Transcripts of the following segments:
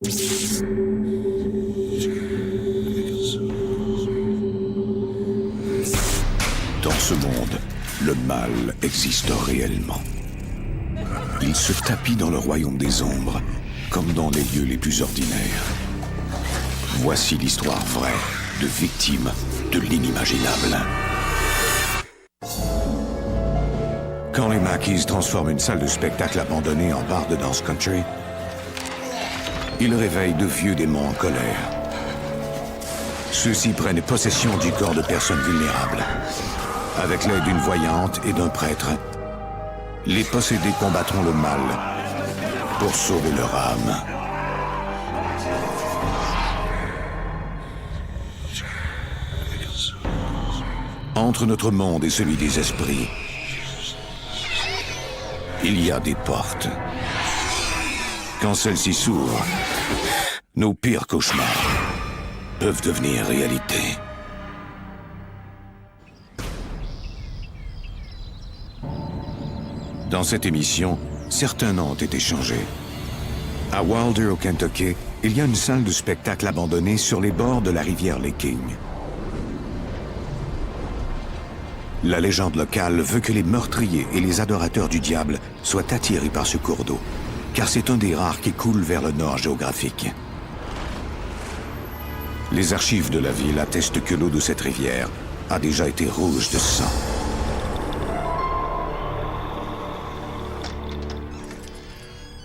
Dans ce monde, le mal existe réellement. Il se tapit dans le royaume des ombres, comme dans les lieux les plus ordinaires. Voici l'histoire vraie de victimes de l'inimaginable. Quand les Mackeys transforment une salle de spectacle abandonnée en bar de danse country, ils réveillent de vieux démons en colère. Ceux-ci prennent possession du corps de personnes vulnérables. Avec l'aide d'une voyante et d'un prêtre, les possédés combattront le mal pour sauver leur âme. Entre notre monde et celui des esprits, il y a des portes. Quand celles-ci s'ouvrent, nos pires cauchemars peuvent devenir réalité. Dans cette émission, certains noms ont été changés. À Wilder, au Kentucky, il y a une salle de spectacle abandonnée sur les bords de la rivière Licking. La légende locale veut que les meurtriers et les adorateurs du diable soient attirés par ce cours d'eau, car c'est un des rares qui coule vers le nord géographique. Les archives de la ville attestent que l'eau de cette rivière a déjà été rouge de sang.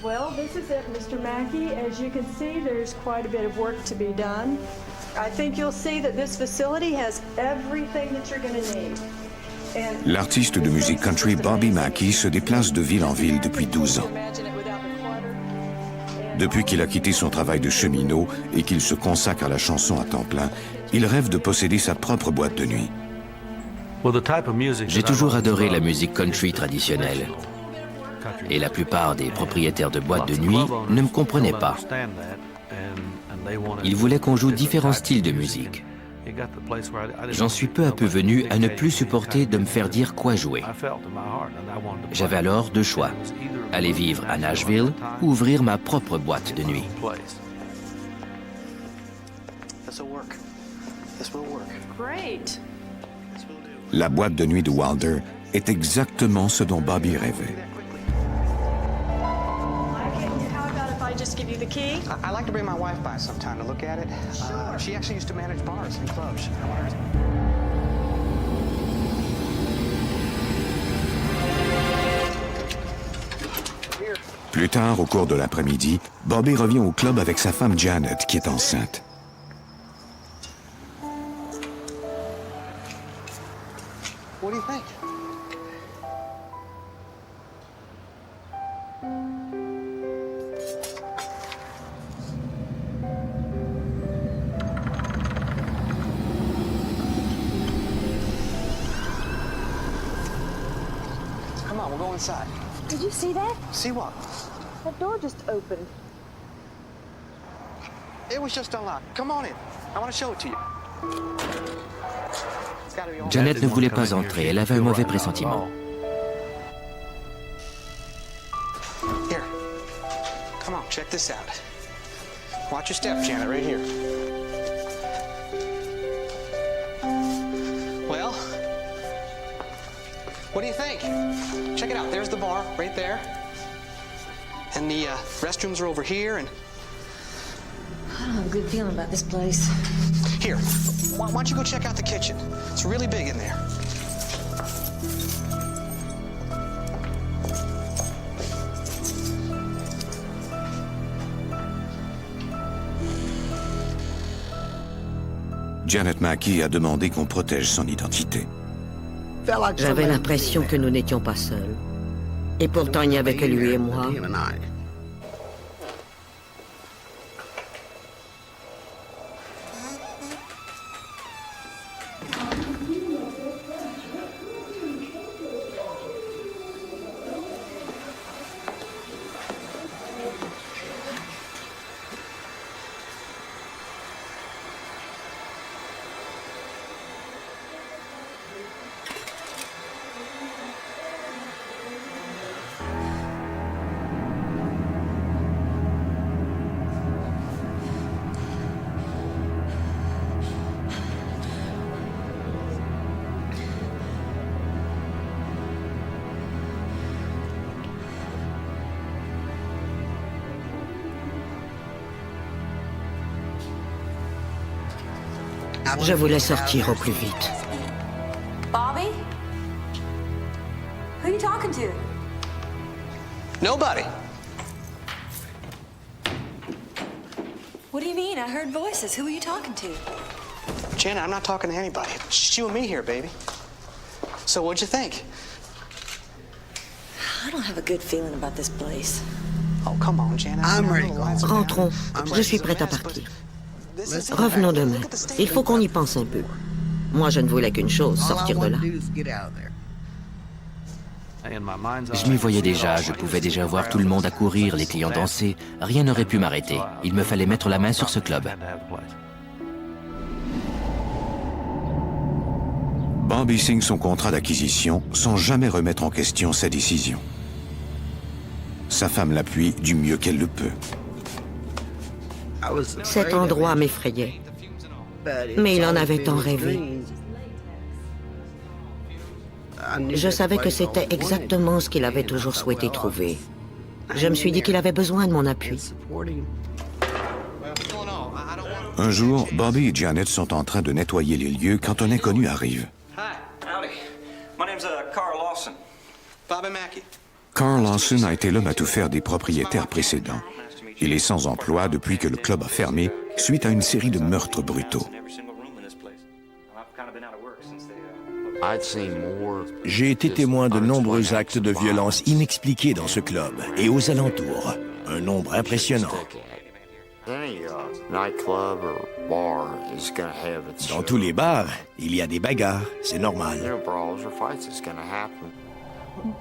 Well, this is it, Mr. Mackey. As you can see, there's quite a bit of work to be done. I think you'll see that this facility has everything that you're going to need. L'artiste de musique country Bobby Mackey se déplace de ville en ville depuis 12 ans. Depuis qu'il a quitté son travail de cheminot et qu'il se consacre à la chanson à temps plein, il rêve de posséder sa propre boîte de nuit. J'ai toujours adoré la musique country traditionnelle. Et la plupart des propriétaires de boîtes de nuit ne me comprenaient pas. Ils voulaient qu'on joue différents styles de musique. J'en suis peu à peu venu à ne plus supporter de me faire dire quoi jouer. J'avais alors deux choix, aller vivre à Nashville ou ouvrir ma propre boîte de nuit. La boîte de nuit de Wilder est exactement ce dont Bobby rêvait. Just give you the key? I like to bring my wife by sometime to look at it. She actually used to manage bars and clubs. Plus tard, au cours de l'après-midi, Bobby revient au club avec sa femme Janet, qui est enceinte. What do you think? Come on, we'll go inside. Did you see that? See what? That door just opened. It was just unlocked. Come on in. I want to show it to you. Janet ne voulait pas entrer, elle avait un mauvais pressentiment. Here. Come on, check this out. Watch your step, Janet, right here. Well, what do you think? Check it out. There's the bar right there. And the restrooms are over here, and... I don't have a good feeling about this place. Here, why don't you go check out the kitchen? It's really big in there. Janet Mackey a demandé qu'on protège son identité. J'avais l'impression que nous n'étions pas seuls. Et pourtant, il n'y avait que lui et moi. Je voulais sortir au plus vite. Bobby? Who are you talking to? Nobody. What do you mean? I heard voices. Who are you talking to? Janet, I'm not talking to anybody. It's just you and me here, baby. So what'd you think? I don't have a good feeling about this place. Oh, come on, Janet. I'm ready to go. Rentrons. Je suis prête à partir. Revenons demain. Il faut qu'on y pense un peu. Moi, je ne voulais qu'une chose, sortir de là. Je m'y voyais déjà, je pouvais déjà voir tout le monde accourir, les clients danser. Rien n'aurait pu m'arrêter. Il me fallait mettre la main sur ce club. Bobby signe son contrat d'acquisition sans jamais remettre en question sa décision. Sa femme l'appuie du mieux qu'elle le peut. Cet endroit m'effrayait. Mais il en avait tant rêvé. Je savais que c'était exactement ce qu'il avait toujours souhaité trouver. Je me suis dit qu'il avait besoin de mon appui. Un jour, Bobby et Janet sont en train de nettoyer les lieux quand un inconnu arrive. Hi. Howdy. My name's Carl Lawson. Bobby Mackey. Carl Lawson a été l'homme à tout faire des propriétaires précédents. Il est sans emploi depuis que le club a fermé suite à une série de meurtres brutaux. J'ai été témoin de nombreux actes de violence inexpliqués dans ce club et aux alentours. Un nombre impressionnant. Dans tous les bars, il y a des bagarres, c'est normal.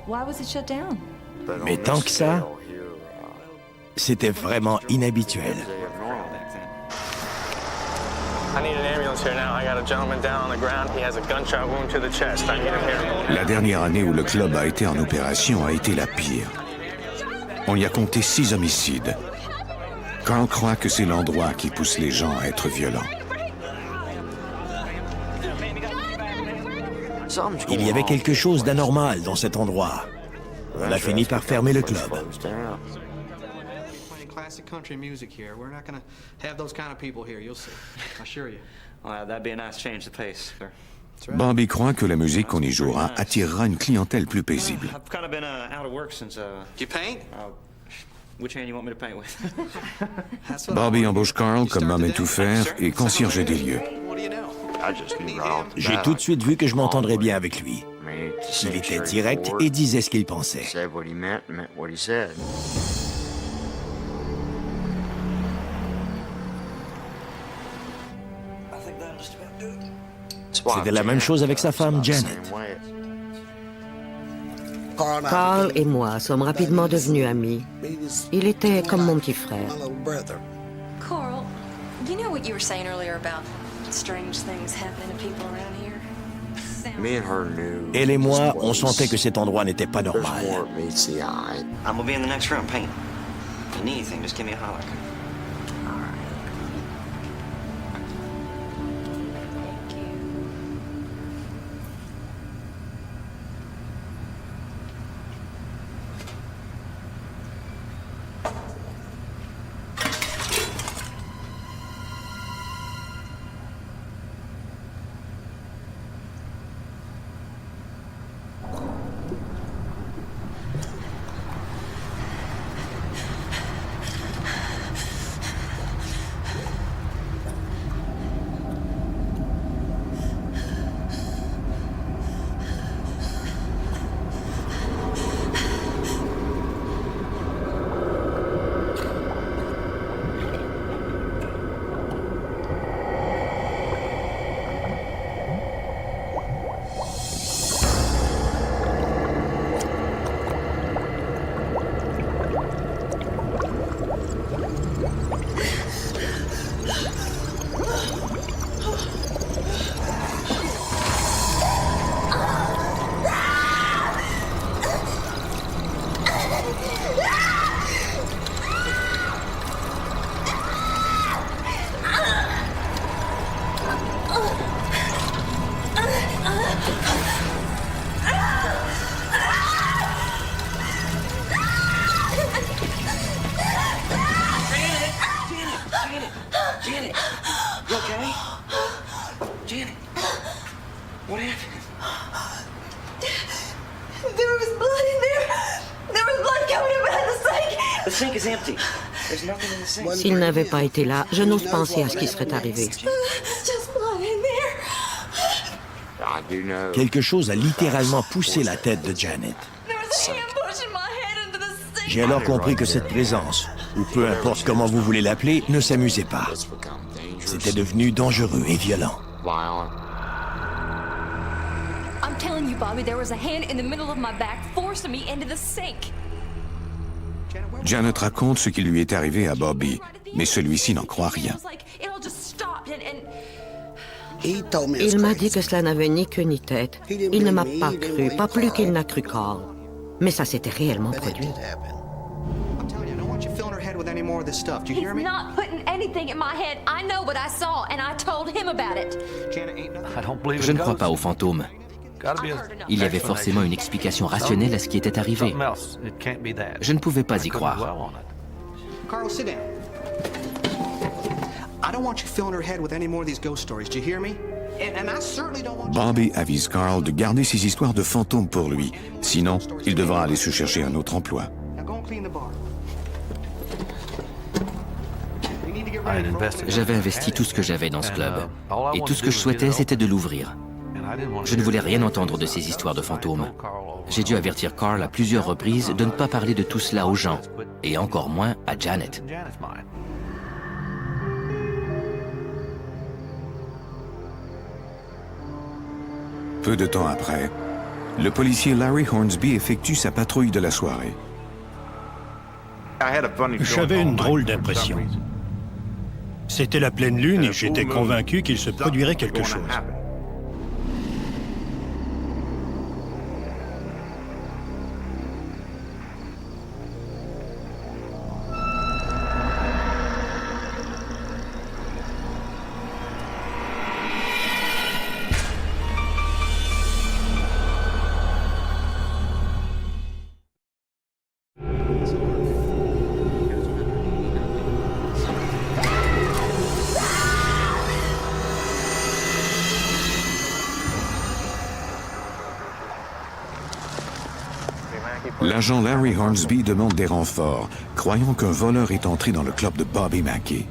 Why was it shut down? Mais tant que ça, c'était vraiment inhabituel. La dernière année où le club a été en opération a été la pire. On y a compté 6 homicides. Carl croit que c'est l'endroit qui pousse les gens à être violents. Il y avait quelque chose d'anormal dans cet endroit. On a fini par fermer le club. Classic country music here. We're not going to have those kind of people here. You'll see. I assure you. Well, that'd be a nice change of pace, sir. Bobby croit que la musique qu'on y jouera attirera une clientèle plus paisible. I've kind of been out of work since. You paint? Which hand you want me to paint with? That's what Bobby I want. embauche Carl comme homme à tout faire et concierge des lieux. What do you know? J'ai tout de suite vu que je m'entendrais bien avec lui. Il était direct et disait ce qu'il pensait. C'était la même chose avec sa femme, Janet. Carl et moi sommes rapidement devenus amis. Il était comme mon petit frère. Carl, you know what you were saying earlier about strange things happening to people around here? Elle et moi, on sentait que cet endroit n'était pas normal. I'm gonna be in the next room painting. If you need anything, just give me a holler. All right. Thank you. The sink is empty. There's nothing in the sink. S'il n'avait pas été là, je n'ose penser à ce qui serait arrivé. It's just blood in there. Quelque chose a littéralement poussé la tête de Janet. There was a hand pushing my head into the sink. J'ai alors compris que cette présence, ou peu importe comment vous voulez l'appeler, ne s'amusait pas. C'était devenu dangereux et violent. I'm telling you, Bobby, there was a hand in the middle of my back forcing me into the sink. Janet raconte ce qui lui est arrivé à Bobby, mais celui-ci n'en croit rien. Il m'a dit que cela n'avait ni queue ni tête. Il ne m'a pas cru, pas plus qu'il n'a cru Carl. Mais ça s'était réellement produit. He's not putting anything in my head. I know what I saw, and I told him about it. Je ne crois pas aux fantômes. Il y avait forcément une explication rationnelle à ce qui était arrivé. Je ne pouvais pas y croire. Carl, sit down. I don't want you filling her head with any more of these ghost stories. Do you hear me? And I certainly don't want you... Bobby avise Carl de garder ses histoires de fantômes pour lui. Sinon, il devra aller se chercher un autre emploi. Now go and clean the bar. We need to get Ah, ready for opening. J'avais investi tout ce que j'avais dans ce club. Et tout ce que je souhaitais, c'était de l'ouvrir. Je ne voulais rien entendre de ces histoires de fantômes. J'ai dû avertir Carl à plusieurs reprises de ne pas parler de tout cela aux gens, et encore moins à Janet. Peu de temps après, le policier Larry Hornsby effectue sa patrouille de la soirée. J'avais une drôle d'impression. C'était la pleine lune et j'étais convaincu qu'il se produirait quelque chose. L'agent Larry Hornsby demande des renforts, croyant qu'un voleur est entré dans le club de Bobby Mackey.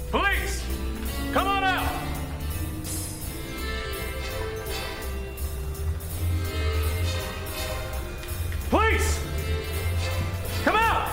Police! Come on out! Police! Come out!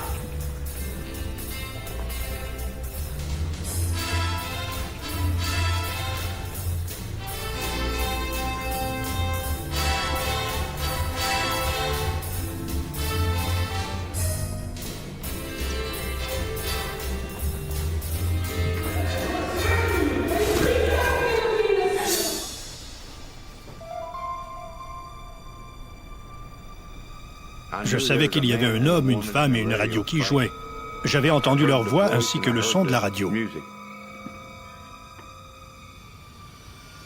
Je savais qu'il y avait un homme, une femme et une radio qui jouaient. J'avais entendu leur voix ainsi que le son de la radio. There's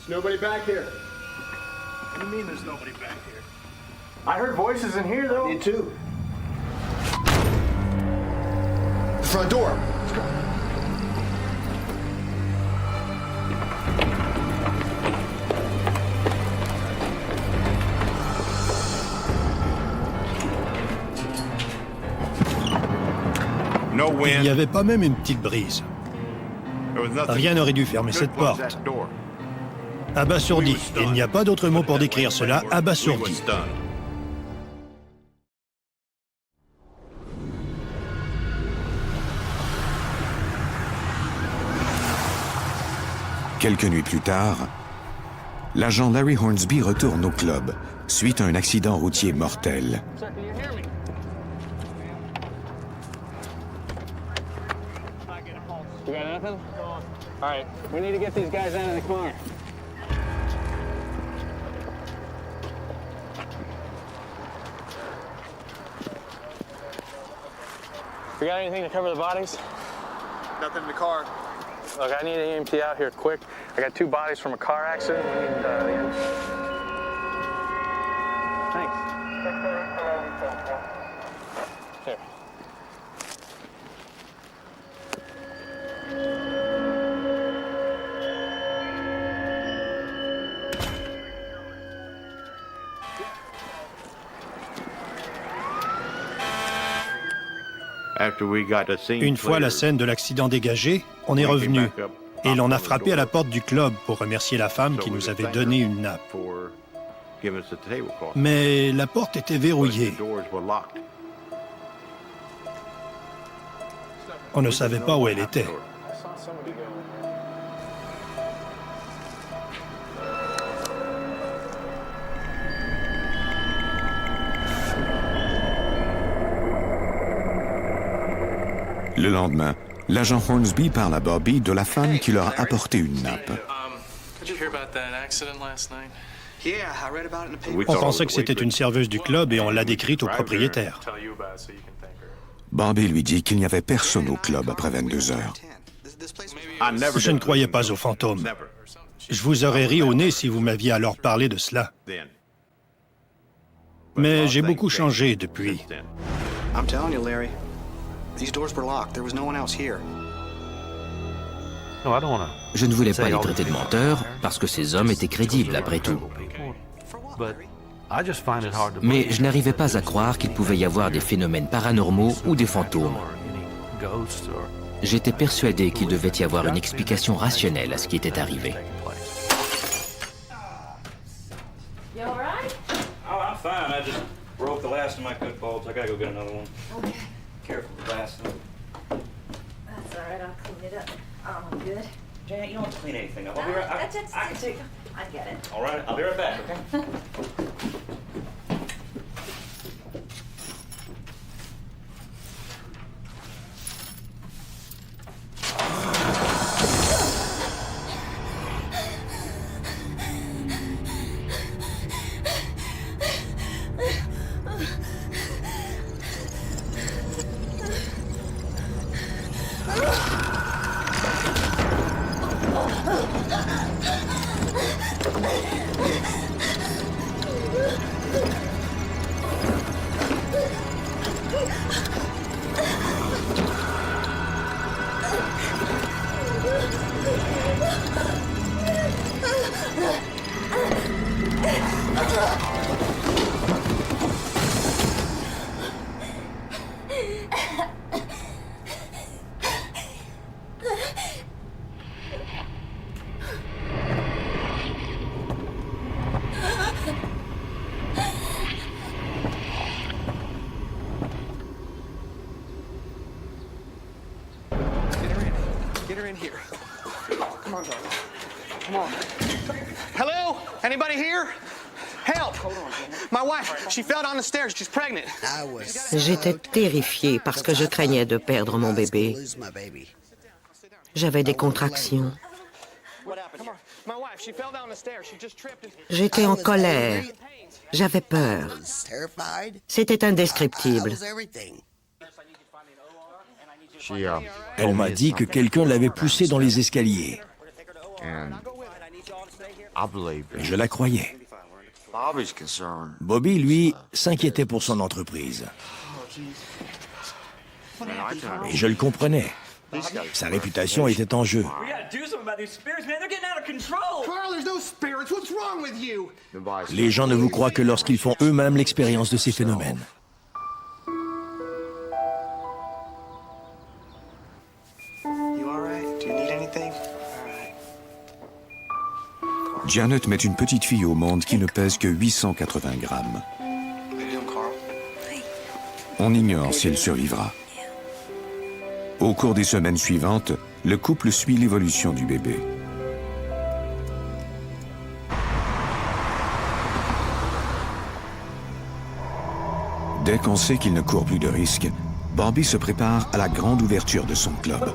nobody back here. What do you mean there's nobody back here? I heard voices in here, though. Me too. Front door. Let's go. Il n'y avait pas même une petite brise. Rien n'aurait dû fermer cette porte. Abasourdi. Il n'y a pas d'autre mot pour décrire cela. Abasourdi. Quelques nuits plus tard, l'agent Larry Hornsby retourne au club, suite à un accident routier mortel. You got nothing? All right, we need to get these guys out of the car. We got anything to cover the bodies? Nothing in the car. Look, I need an EMT out here quick. I got 2 bodies from a car accident. We need the Thanks. Here. Une fois la scène de l'accident dégagée, on est revenu et l'on a frappé à la porte du club pour remercier la femme qui nous avait donné une nappe. Mais la porte était verrouillée. On ne savait pas où elle était. Le lendemain, l'agent Hornsby parle à Bobby de la femme qui leur a apporté une nappe. On pensait que c'était une serveuse du club et on l'a décrite au propriétaire. Bobby lui dit qu'il n'y avait personne au club après 22 heures. Je ne croyais pas aux fantômes. Je vous aurais ri au nez si vous m'aviez alors parlé de cela. Mais j'ai beaucoup changé depuis. I'm telling you, Larry. These doors were locked. There was no one else here. Je ne voulais pas les traiter de menteurs, parce que ces hommes étaient crédibles, après tout. Mais je n'arrivais pas à croire qu'il pouvait y avoir des phénomènes paranormaux ou des fantômes. J'étais persuadé qu'il devait y avoir une explication rationnelle à ce qui était arrivé. You all right? Oh, I'm fine. I just broke the last of my good bulbs. I gotta go get another one. Okay. Careful with the last one. That's all right. I'll clean it up. I'm good. Janet, you don't have to clean anything up. I'll be right. I get it. All right, I'll be right back. Okay. Hello? Anybody here? Help! My wife, she fell down the stairs. She's pregnant. J'étais terrifiée parce que je craignais de perdre mon bébé. J'avais des contractions. J'étais en colère. J'avais peur. C'était indescriptible. Elle m'a dit que quelqu'un l'avait poussée dans les escaliers. Je la croyais. Bobby, lui, s'inquiétait pour son entreprise. Et je le comprenais. Sa réputation était en jeu. Les gens ne vous croient que lorsqu'ils font eux-mêmes l'expérience de ces phénomènes. Janet met une petite fille au monde qui ne pèse que 880 grammes. On ignore si elle survivra. Au cours des semaines suivantes, le couple suit l'évolution du bébé. Dès qu'on sait qu'il ne court plus de risques, Bobby se prépare à la grande ouverture de son club.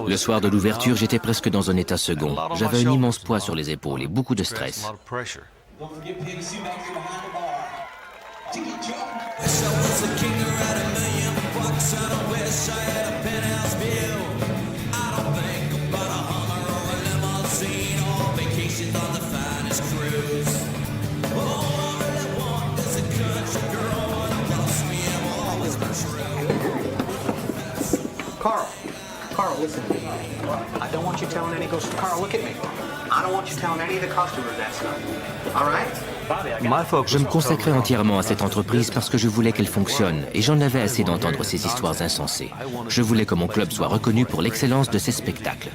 Le soir de l'ouverture, j'étais presque dans un état second. J'avais un immense poids sur les épaules et beaucoup de stress. Carl, listen to me. I don't want you telling any ghosts. Carl, look at me. I don't want you telling any of the customers that stuff. All right? Je me consacrais entièrement à cette entreprise parce que je voulais qu'elle fonctionne et j'en avais assez d'entendre ces histoires insensées. Je voulais que mon club soit reconnu pour l'excellence de ses spectacles.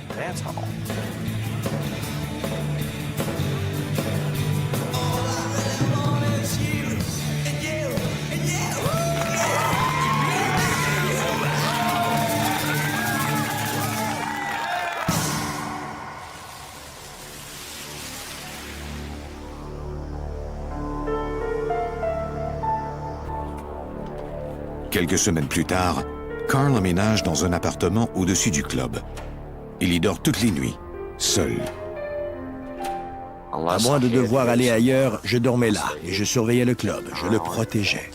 Quelques semaines plus tard, Carl emménage dans un appartement au-dessus du club. Il y dort toutes les nuits, seul. À moins de devoir aller ailleurs, je dormais là et je surveillais le club. Je le protégeais.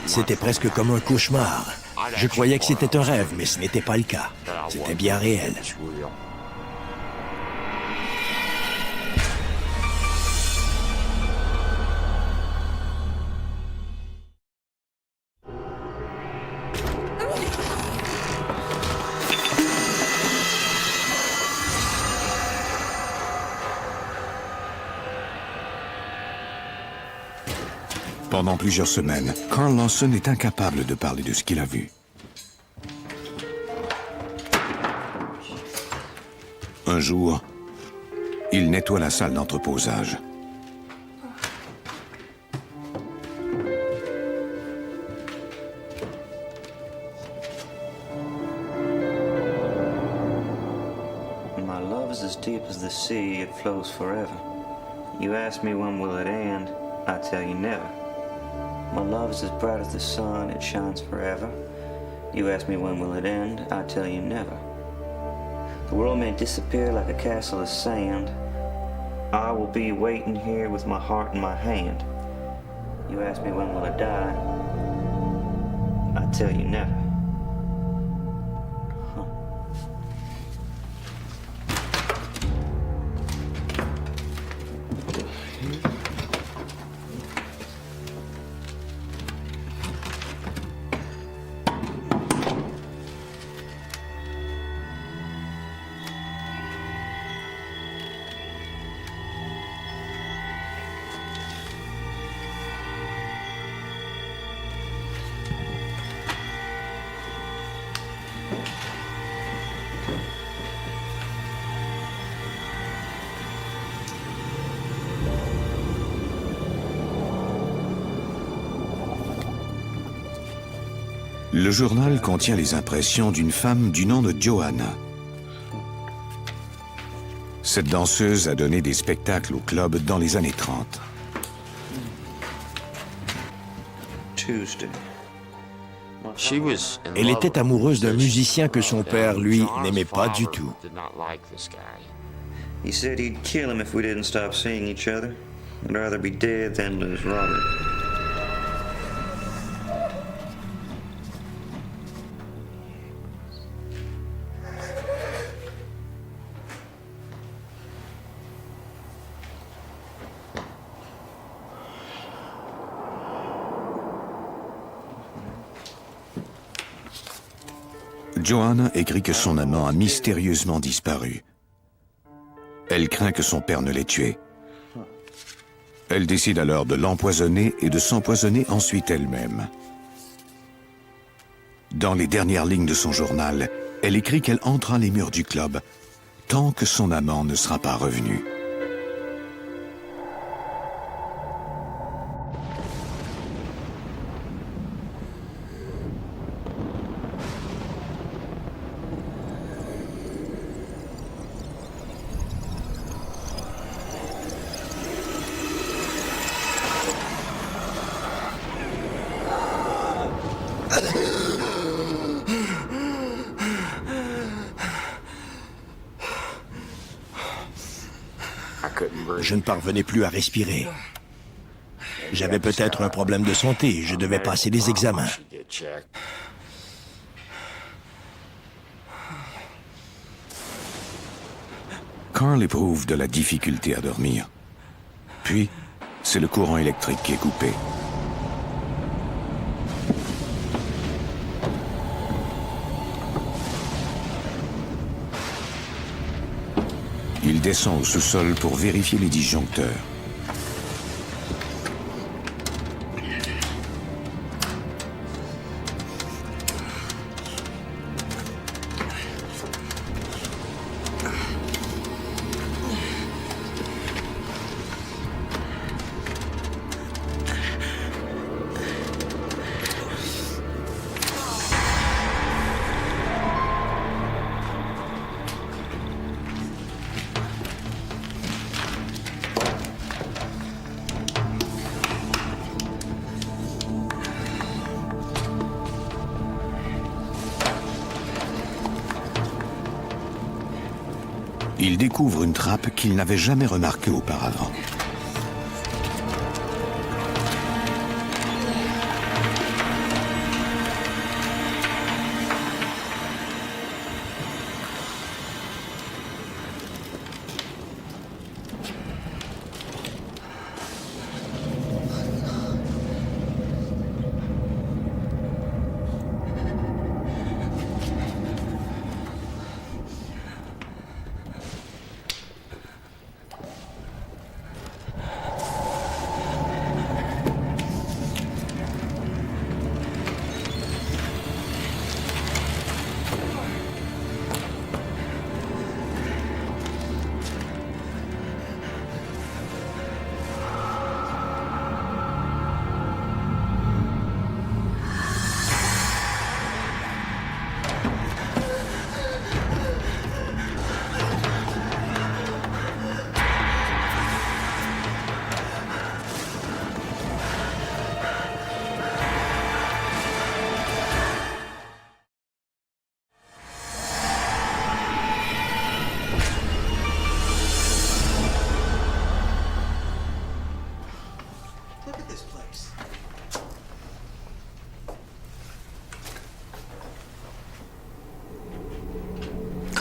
C'était presque comme un cauchemar. Je croyais que c'était un rêve, mais ce n'était pas le cas. C'était bien réel. Pendant plusieurs semaines, Carl Lawson est incapable de parler de ce qu'il a vu. Un jour, il nettoie la salle d'entreposage. My love is as deep as the sea, it flows forever. You ask me when will it end, I tell you never. My love is as bright as the sun, it shines forever. You ask me when will it end, I tell you never. The world may disappear like a castle of sand. I will be waiting here with my heart in my hand. You ask me when will I die, I tell you never. Le journal contient les impressions d'une femme du nom de Joanna. Cette danseuse a donné des spectacles au club dans les années 30. Elle était amoureuse d'un musicien que son père, lui, n'aimait pas du tout. He said he'd kill him if we didn't stop seeing each other. I'd rather be dead than lose Robert. Joanna écrit que son amant a mystérieusement disparu. Elle craint que son père ne l'ait tué. Elle décide alors de l'empoisonner et de s'empoisonner ensuite elle-même. Dans les dernières lignes de son journal, elle écrit qu'elle hantera les murs du club tant que son amant ne sera pas revenu. Je ne parvenais plus à respirer. J'avais peut-être un problème de santé, je devais passer des examens. Carl éprouve de la difficulté à dormir. Puis, c'est le courant électrique qui est coupé. Il descend au sous-sol pour vérifier les disjoncteurs. Il découvre une trappe qu'il n'avait jamais remarquée auparavant.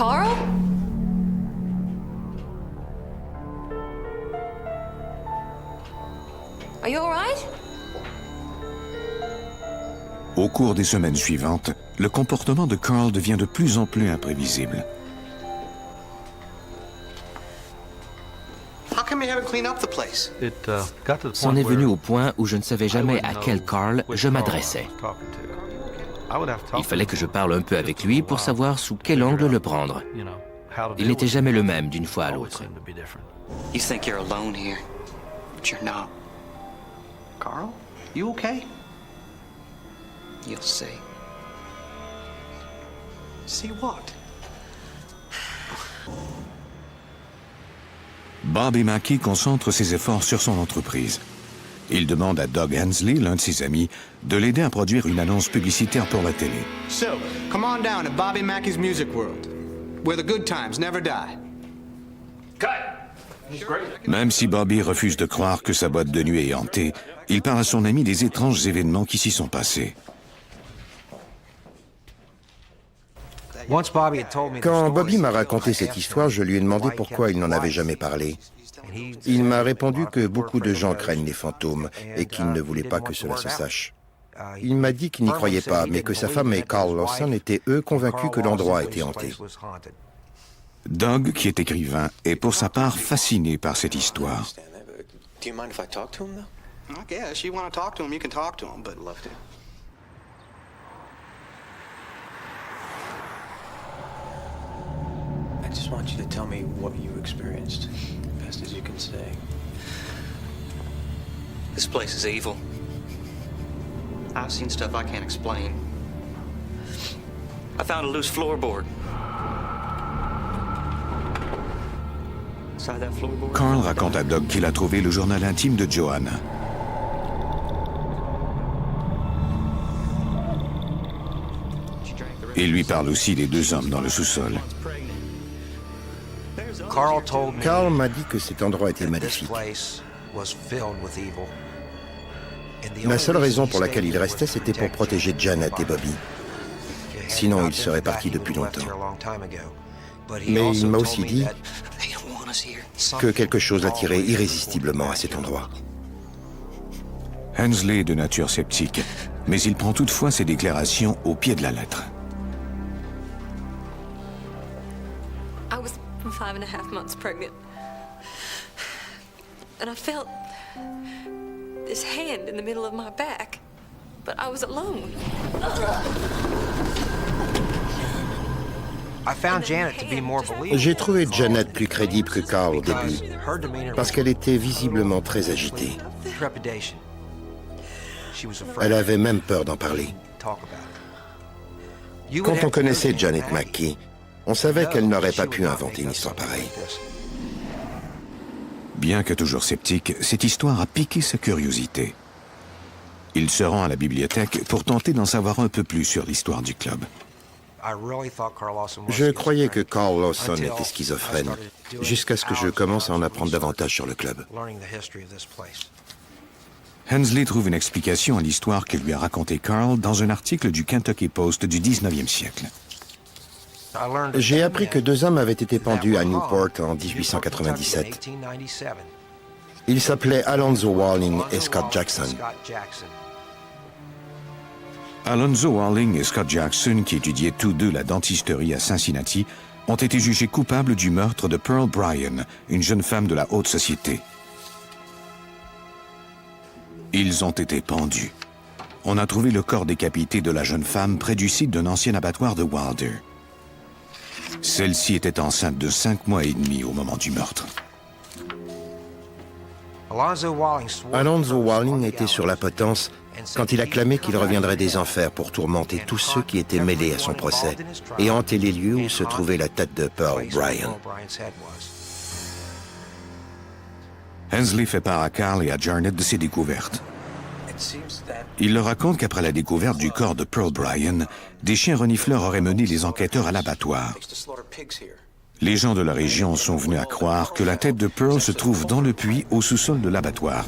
Carl? Are you all right? Au cours des semaines suivantes, le comportement de Carl devient de plus en plus imprévisible. C'en est venu au point où je ne savais jamais à quel Carl je m'adressais. Il fallait que je parle un peu avec lui pour savoir sous quel angle le prendre. Il n'était jamais le même d'une fois à l'autre. You think you're alone here, but you're not. Carl, you okay? You'll see. See what? Bob et Mackie concentrent ses efforts sur son entreprise. Il demande à Doug Hensley, l'un de ses amis, de l'aider à produire une annonce publicitaire pour la télé. So, come on down to Bobby Mackey's Music World, where the good times never die. Même si Bobby refuse de croire que sa boîte de nuit est hantée, il parle à son ami des étranges événements qui s'y sont passés. Quand Bobby m'a raconté cette histoire, je lui ai demandé pourquoi il n'en avait jamais parlé. Il m'a répondu que beaucoup de gens craignent les fantômes et qu'il ne voulait pas que cela se sache. Il m'a dit qu'il n'y croyait pas, mais que sa femme et Carl Lawson étaient eux convaincus que l'endroit était hanté. Doug, qui est écrivain, est pour sa part fasciné par cette histoire. Do you mind if I talk to him, though? I guess. You want to talk to him, you can talk to him, but love to. I just want you to tell me what you experienced, best as you can say. This place is evil. I've seen stuff I can't explain. I found a loose floorboard. Carl raconte à Doug qu'il a trouvé le journal intime de Joanna. Il lui parle aussi des deux hommes dans le sous-sol. Carl m'a dit que cet endroit était maléfique. La seule raison pour laquelle il restait, c'était pour protéger Janet et Bobby. Sinon, il serait parti depuis longtemps. Mais il m'a aussi dit que quelque chose l'attirait irrésistiblement à cet endroit. Hensley est de nature sceptique, mais il prend toutefois ses déclarations au pied de la lettre. I was 5.5 months pregnant. And I felt this hand in the middle of my back, but I was alone. J'ai trouvé Janet plus crédible que Carl au début, parce qu'elle était visiblement très agitée. Elle avait même peur d'en parler. Quand on connaissait Janet Mackey, on savait qu'elle n'aurait pas pu inventer une histoire pareille. Bien que toujours sceptique, cette histoire a piqué sa curiosité. Il se rend à la bibliothèque pour tenter d'en savoir un peu plus sur l'histoire du club. Je croyais que Carl Lawson était schizophrène, jusqu'à ce que je commence à en apprendre davantage sur le club. Hensley trouve une explication à l'histoire que lui a racontée Carl dans un article du Kentucky Post du 19e siècle. J'ai appris que deux hommes avaient été pendus à Newport en 1897. Ils s'appelaient Alonzo Walling et Scott Jackson. Alonzo Walling et Scott Jackson, qui étudiaient tous deux la dentisterie à Cincinnati, ont été jugés coupables du meurtre de Pearl Bryan, une jeune femme de la haute société. Ils ont été pendus. On a trouvé le corps décapité de la jeune femme près du site d'un ancien abattoir de Wilder. Celle-ci était enceinte de 5 mois et demi au moment du meurtre. Alonzo Walling était sur la potence quand il a clamé qu'il reviendrait des enfers pour tourmenter tous ceux qui étaient mêlés à son procès et hanter les lieux où se trouvait la tête de Pearl Bryan. Hensley fait part à Carl et à Janet de ses découvertes. Il leur raconte qu'après la découverte du corps de Pearl Bryan, des chiens renifleurs auraient mené les enquêteurs à l'abattoir. Les gens de la région sont venus à croire que la tête de Pearl se trouve dans le puits au sous-sol de l'abattoir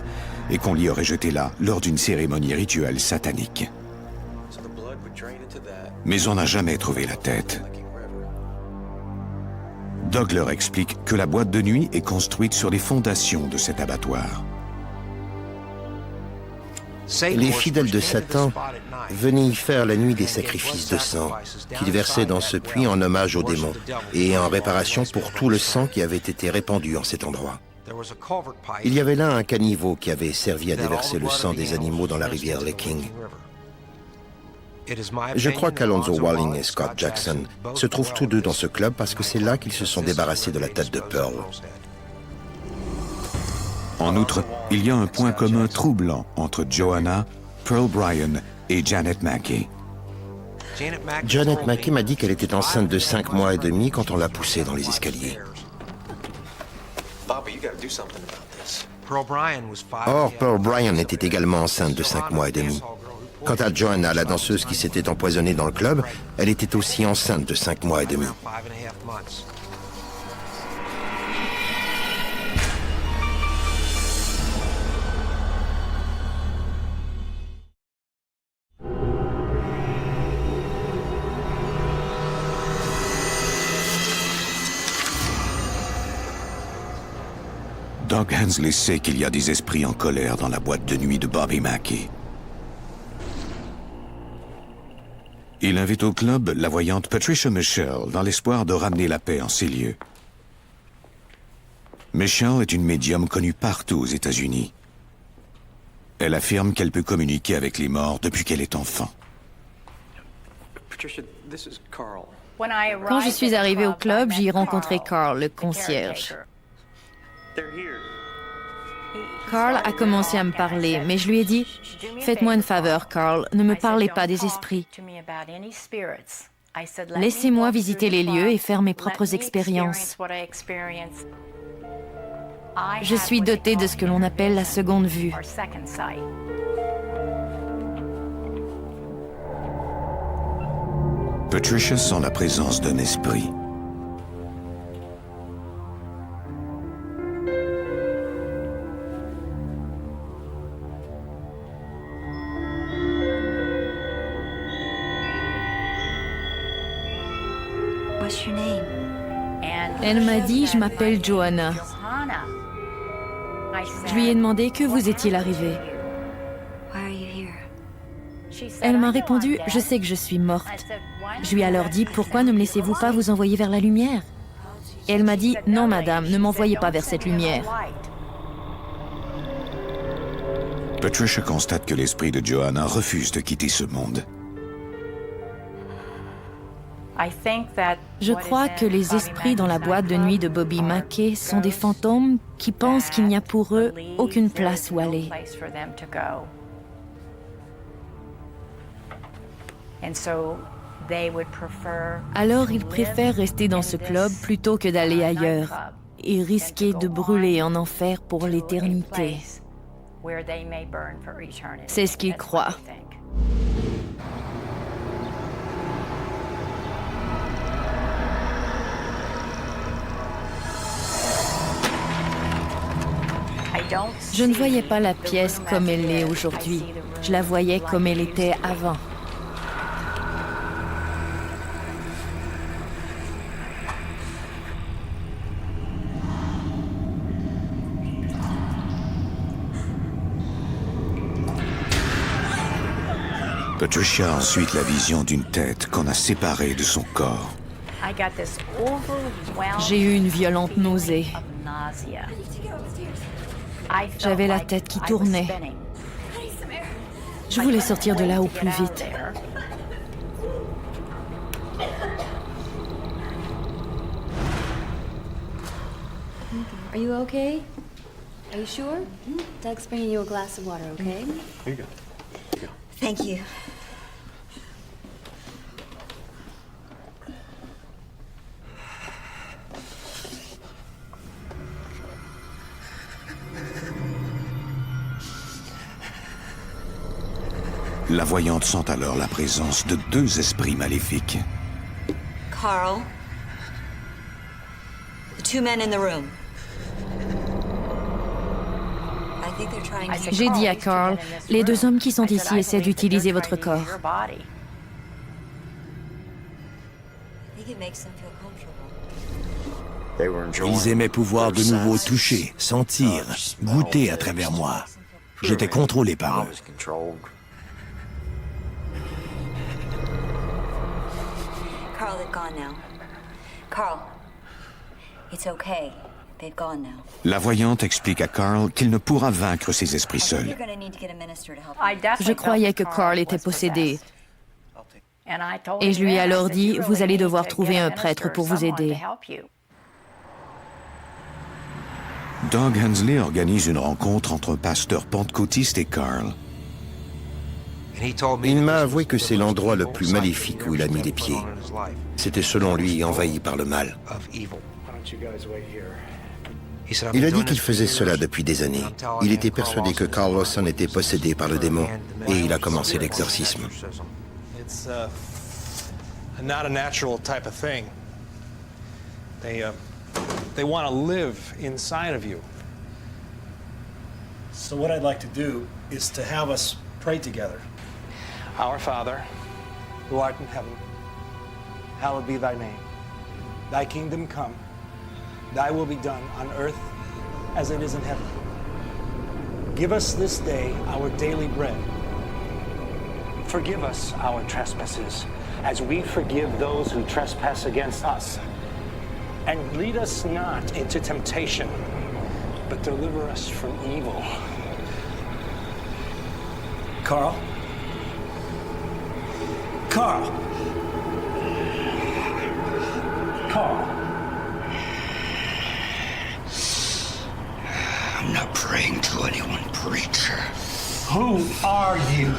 et qu'on l'y aurait jetée là lors d'une cérémonie rituelle satanique. Mais on n'a jamais trouvé la tête. Doug leur explique que la boîte de nuit est construite sur les fondations de cet abattoir. Les fidèles de Satan venaient y faire la nuit des sacrifices de sang qu'ils versaient dans ce puits en hommage aux démons et en réparation pour tout le sang qui avait été répandu en cet endroit. Il y avait là un caniveau qui avait servi à déverser le sang des animaux dans la rivière Licking. Je crois qu'Alonzo Walling et Scott Jackson se trouvent tous deux dans ce club parce que c'est là qu'ils se sont débarrassés de la tête de Pearl. En outre, il y a un point commun troublant entre Joanna, Pearl Bryan et Janet Mackey. Janet Mackey m'a dit qu'elle était enceinte de 5 mois et demi quand on l'a poussée dans les escaliers. Or, Pearl Bryan était également enceinte de 5 mois et demi. Quant à Joanna, la danseuse qui s'était empoisonnée dans le club, elle était aussi enceinte de 5 mois et demi. Doug Hensley sait qu'il y a des esprits en colère dans la boîte de nuit de Bobby Mackey. Il invite au club la voyante Patricia Michelle dans l'espoir de ramener la paix en ces lieux. Michelle est une médium connue partout aux États-Unis. Elle affirme qu'elle peut communiquer avec les morts depuis qu'elle est enfant. Quand je suis arrivée au club, j'y ai rencontré Carl, le concierge. Carl a commencé à me parler, mais je lui ai dit « Faites-moi une faveur, Carl, ne me parlez pas des esprits. Laissez-moi visiter les lieux et faire mes propres expériences. Je suis dotée de ce que l'on appelle la seconde vue. » Patricia sent la présence d'un esprit. Elle m'a dit « Je m'appelle Joanna ». Je lui ai demandé que vous est-il arrivé. Elle m'a répondu « Je sais que je suis morte ». Je lui ai alors dit « Pourquoi ne me laissez-vous pas vous envoyer vers la lumière ?» Et elle m'a dit « Non, madame, ne m'envoyez pas vers cette lumière. » Patricia constate que l'esprit de Joanna refuse de quitter ce monde. Je crois que les esprits dans la boîte de nuit de Bobby Mackey sont des fantômes qui pensent qu'il n'y a pour eux aucune place où aller. Alors ils préfèrent rester dans ce club plutôt que d'aller ailleurs et risquer de brûler en enfer pour l'éternité. C'est ce qu'ils croient. Je ne voyais pas la pièce comme elle l'est aujourd'hui. Je la voyais comme elle était avant. Patricia a ensuite la vision d'une tête qu'on a séparée de son corps. J'ai eu une violente nausée. J'avais la tête qui tournait. Je voulais sortir de là au plus vite. Are you okay? Are you sure? Doug's bringing you a glass of water, okay? Here you go. Thank you. La voyante sent alors la présence de deux esprits maléfiques. Carl, the two men in the room. J'ai dit à Carl, les deux hommes qui sont ici essaient d'utiliser votre corps. Ils aimaient pouvoir de nouveau toucher, sentir, goûter à travers moi. J'étais contrôlé par eux. Carl, they've gone now. Carl, it's okay. They've gone now. La voyante explique à Carl qu'il ne pourra vaincre ses esprits seuls. You're gonna need to get a minister to help you. Je croyais que Carl était possédé. Et je lui ai alors dit, vous allez devoir trouver un prêtre pour vous aider. Doug Hensley organise une rencontre entre un pasteur pentecôtiste et Carl. Il m'a avoué que c'est l'endroit le plus maléfique où il a mis les pieds. C'était selon lui envahi par le mal. Il a dit qu'il faisait cela depuis des années. Il était persuadé que Carl Lawson était possédé par le démon et il a commencé l'exorcisme. It's not a natural type of thing. They want to live inside of you. So what I'd like to do is to have us pray together. Our Father, who art in heaven, hallowed be thy name. Thy kingdom come. Thy will be done on earth as it is in heaven. Give us this day our daily bread. Forgive us our trespasses, as we forgive those who trespass against us. And lead us not into temptation, but deliver us from evil. Carl? Carl! Carl! I'm not praying to anyone, preacher. Who are you?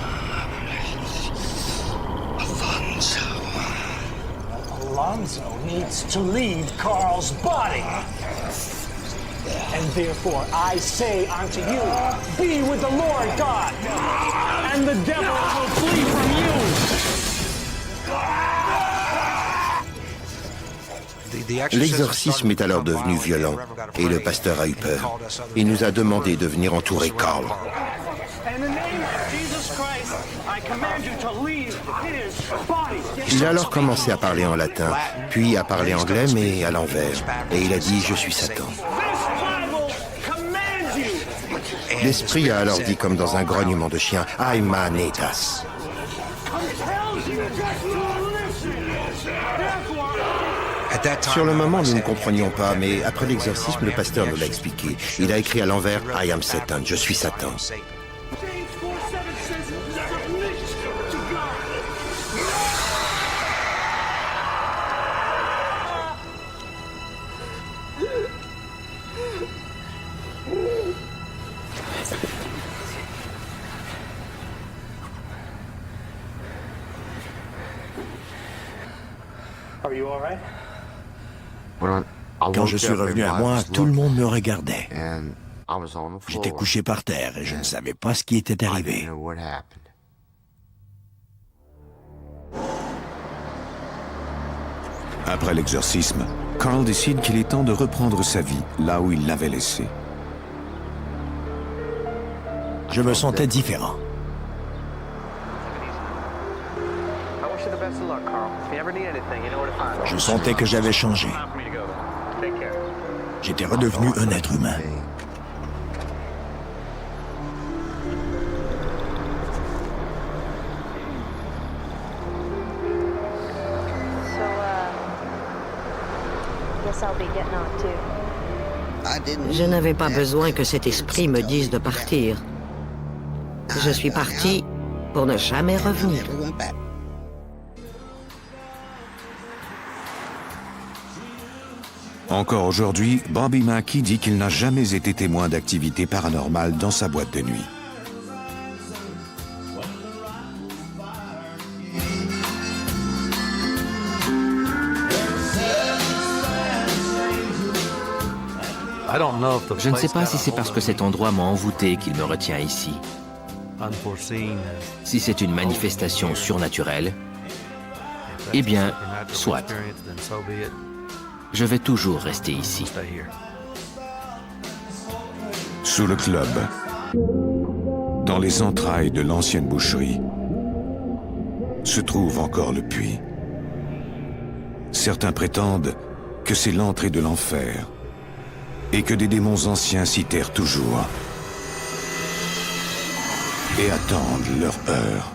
Alonzo. Alonzo needs to leave Carl's body. And therefore I say unto you, be with the Lord God, and the devil will flee from you. L'exorcisme est alors devenu violent et le pasteur a eu peur. Il nous a demandé de venir entourer Carl. Il a alors commencé à parler en latin, puis à parler anglais, mais à l'envers. Et il a dit « Je suis Satan ». L'esprit a alors dit comme dans un grognement de chien « Aima netas ». Sur le moment, nous ne comprenions pas, mais après l'exorcisme, le pasteur nous l'a expliqué. Il a écrit à l'envers « I am Satan », « Je suis Satan ». Quand je suis revenu à moi, tout le monde me regardait. J'étais couché par terre et je ne savais pas ce qui était arrivé. Après l'exorcisme, Carl décide qu'il est temps de reprendre sa vie là où il l'avait laissée. Je me sentais différent. Je sentais que j'avais changé. J'étais redevenu un être humain. Je n'avais pas besoin que cet esprit me dise de partir. Je suis parti pour ne jamais revenir. Encore aujourd'hui, Bobby Mackey dit qu'il n'a jamais été témoin d'activités paranormales dans sa boîte de nuit. Je ne sais pas si c'est parce que cet endroit m'a envoûté qu'il me retient ici. Si c'est une manifestation surnaturelle, eh bien, soit. Je vais toujours rester ici. Sous le club, dans les entrailles de l'ancienne boucherie, se trouve encore le puits. Certains prétendent que c'est l'entrée de l'enfer et que des démons anciens s'y terrent toujours et attendent leur heure.